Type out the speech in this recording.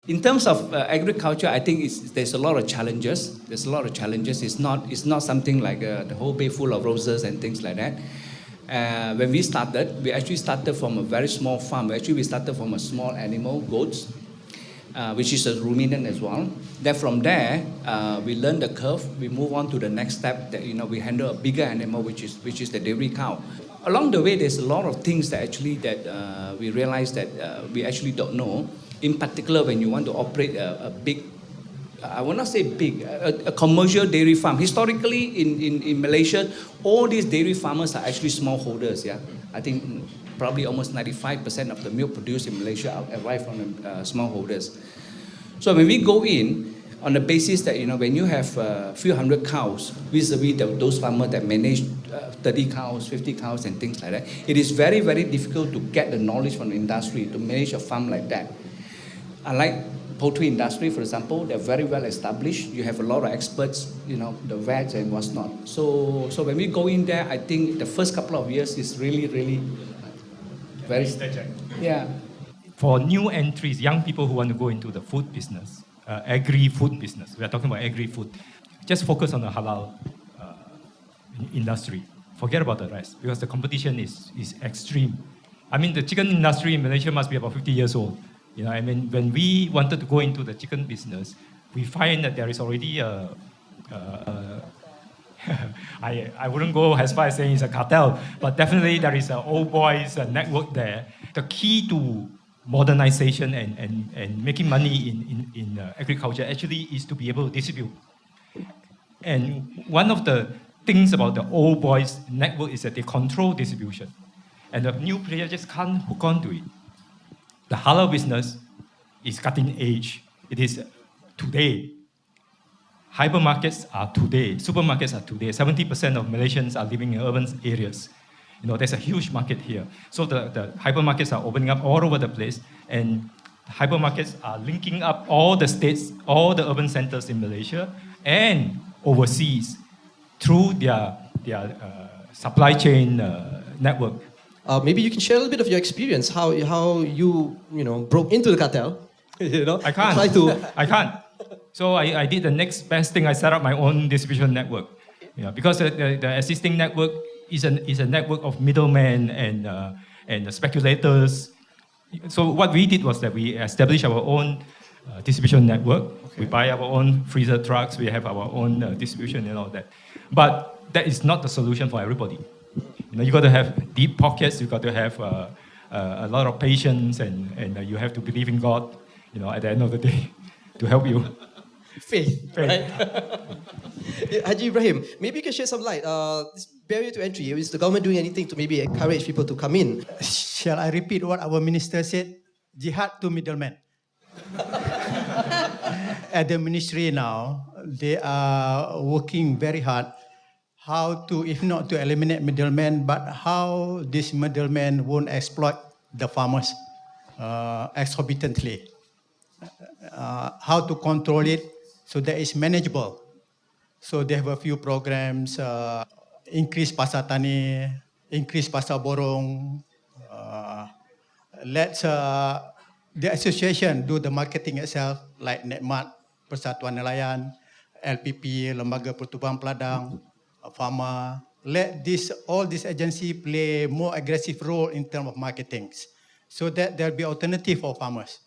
In terms of agriculture, I think there's a lot of challenges. There's a lot of challenges. It's not something like the whole bay full of roses and things like that. When we actually started from a very small farm. Actually, we started from a small animal, goats, which is a ruminant as well. Then from there, we learn the curve. We move on to the next step. That we handle a bigger animal, which is the dairy cow. Along the way, there's a lot of things that we realize that we actually don't know. In particular, when you want to operate a big, I will not say big, a commercial dairy farm. Historically, in Malaysia, all these dairy farmers are actually smallholders. Yeah, I think probably almost 95% of the milk produced in Malaysia arrive from smallholders. So when we go in, on the basis that when you have a few hundred cows, vis-a-vis those farmers that manage 30 cows, 50 cows, and things like that, it is very, very difficult to get the knowledge from the industry to manage a farm like that. Unlike poultry industry, for example, they're very well established. You have a lot of experts, the vets and whatnot. So when we go in there, I think the first couple of years is really, really very... Yeah. For new entries, young people who want to go into the food business, agri-food business, we are talking about agri-food, just focus on the halal industry. Forget about the rest, because the competition is extreme. I mean, the chicken industry in Malaysia must be about 50 years old. When we wanted to go into the chicken business, we find that there is already I wouldn't go as far as saying it's a cartel, but definitely there is an old boys network there. The key to modernization and making money in agriculture actually is to be able to distribute. And one of the things about the old boys network is that they control distribution. And the new player just can't hook on to it. The halal business is cutting edge. It is today. Hypermarkets are today. Supermarkets are today. 70% of Malaysians are living in urban areas. There's a huge market here. So the hypermarkets are opening up all over the place, and hypermarkets are linking up all the states, all the urban centers in Malaysia and overseas through their supply chain network. Maybe you can share a little bit of your experience, how you broke into the cartel. I can't. I can't. So I did the next best thing. I set up my own distribution network. Because the existing network is a network of middlemen and speculators. So what we did was that we established our own distribution network. Okay. We buy our own freezer trucks. We have our own distribution and all that. But that is not the solution for everybody. You got to have deep pockets. You got to have a lot of patience, and you have to believe in God. At the end of the day, to help you. Faith. Right? Haji Ibrahim, maybe you can share some light. This barrier to entry, is the government doing anything to maybe encourage people to come in? Shall I repeat what our minister said? Jihad to middlemen. At the ministry now, they are working very hard how to, if not to eliminate middlemen, but how this middlemen won't exploit the farmers exorbitantly. How to control it so that it's manageable. So they have a few programs, increase pasar tani, increase pasar borong. Let the association do the marketing itself, like Netmat, Persatuan Nelayan, LPP, Lembaga Pertubuhan Peladang, Farmer. Let all these agencies play more aggressive role in terms of marketing, so that there'll be alternative for farmers.